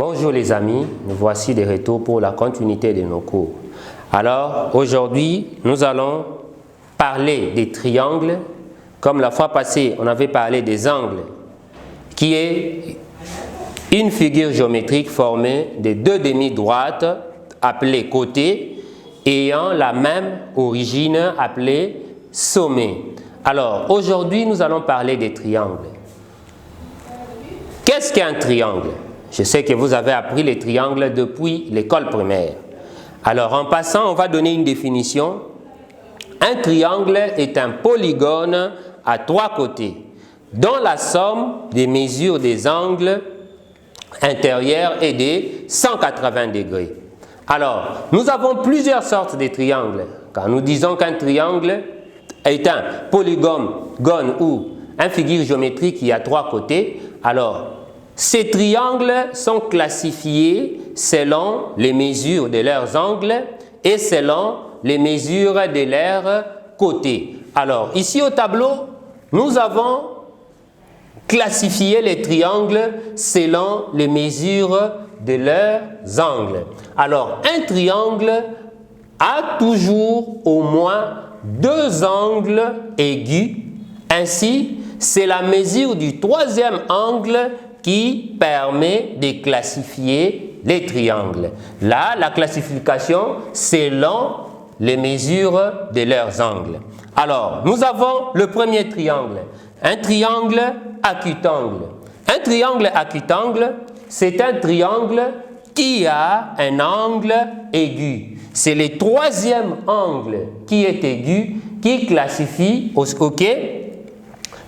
Bonjour les amis, nous voici de retour pour la continuité de nos cours. Alors aujourd'hui, nous allons parler des triangles. Comme la fois passée, on avait parlé des angles, qui est une figure géométrique formée de deux demi-droites appelées côtés, ayant la même origine appelée sommet. Alors aujourd'hui, nous allons parler des triangles. Qu'est-ce qu'un triangle? Je sais que vous avez appris les triangles depuis l'école primaire. Alors en passant, on va donner une définition. Un triangle est un polygone à trois côtés, dont la somme des mesures des angles intérieurs est de 180 degrés. Alors, nous avons plusieurs sortes de triangles. Quand nous disons qu'un triangle est un polygone ou une figure géométrique qui a trois côtés, alors ces triangles sont classifiés selon les mesures de leurs angles et selon les mesures de leurs côtés. Alors, ici au tableau, nous avons classifié les triangles selon les mesures de leurs angles. Alors, un triangle a toujours au moins deux angles aigus. Ainsi, c'est la mesure du troisième angle qui permet de classifier les triangles. Là, la classification selon les mesures de leurs angles. Alors, nous avons le premier triangle, un triangle acutangle. Un triangle acutangle, c'est un triangle qui a un angle aigu. C'est le troisième angle qui est aigu qui classifie,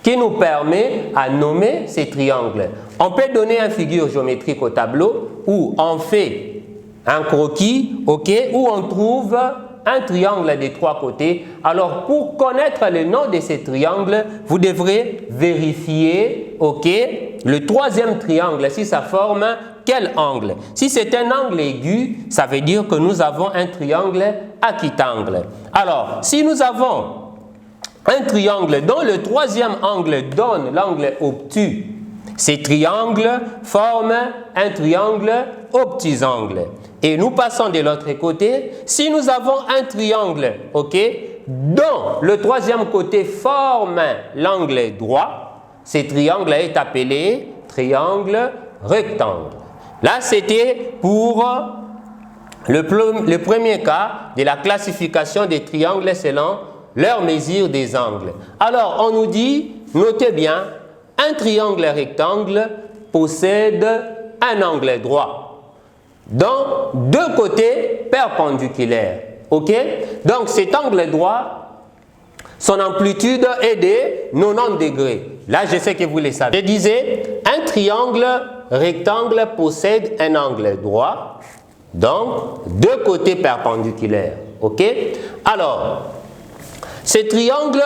qui nous permet à nommer ces triangles. On peut donner une figure géométrique au tableau où on fait un croquis, où on trouve un triangle des trois côtés. Alors, pour connaître le nom de ces triangles, vous devrez vérifier, le troisième triangle, si ça forme quel angle. Si c'est un angle aigu, ça veut dire que nous avons un triangle acutangle. Alors, si nous avons un triangle dont le troisième angle donne l'angle obtus, ces triangles forment un triangle obtusangle. Et nous passons de l'autre côté. Si nous avons un triangle, dont le troisième côté forme l'angle droit, ce triangle est appelé triangle rectangle. Là, c'était pour le premier cas de la classification des triangles selon leur mesure des angles. Alors, on nous dit, notez bien, un triangle rectangle possède un angle droit, dont deux côtés perpendiculaires. Donc, cet angle droit, son amplitude est de 90 degrés. Là, je sais que vous le savez. Je disais, un triangle rectangle possède un angle droit, donc deux côtés perpendiculaires. Alors, ce triangle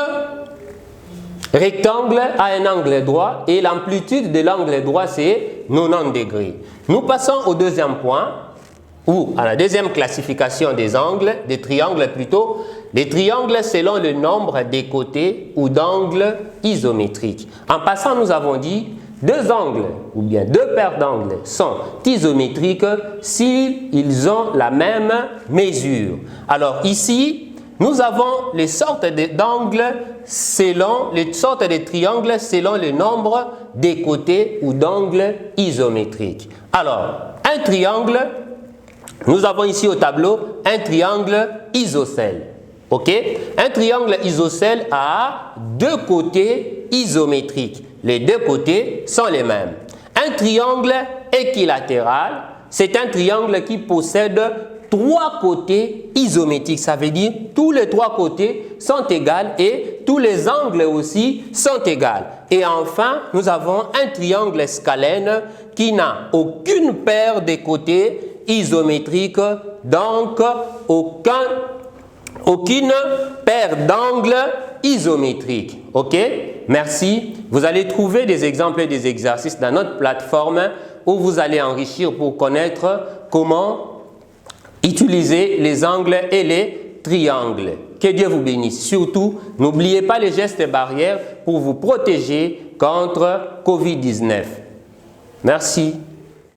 rectangle a un angle droit et l'amplitude de l'angle droit c'est 90 degrés. Nous passons au deuxième point, ou à la deuxième classification des angles, des triangles plutôt, des triangles selon le nombre des côtés ou d'angles isométriques. En passant, nous avons dit deux angles ou bien deux paires d'angles sont isométriques s'ils ont la même mesure. Alors ici, nous avons les sortes d'angles selon les sortes de triangles selon le nombre des côtés ou d'angles isométriques. Alors, un triangle, nous avons ici au tableau un triangle isocèle. Un triangle isocèle a deux côtés isométriques. Les deux côtés sont les mêmes. Un triangle équilatéral, c'est un triangle qui possède trois côtés isométriques. Ça veut dire tous les trois côtés sont égaux et tous les angles aussi sont égaux. Et enfin, nous avons un triangle scalène qui n'a aucune paire de côtés isométriques, donc aucune paire d'angles isométriques. Merci. Vous allez trouver des exemples et des exercices dans notre plateforme où vous allez enrichir pour connaître comment utiliser les angles et les triangles. Que Dieu vous bénisse. Surtout, n'oubliez pas les gestes barrières pour vous protéger contre Covid-19. Merci.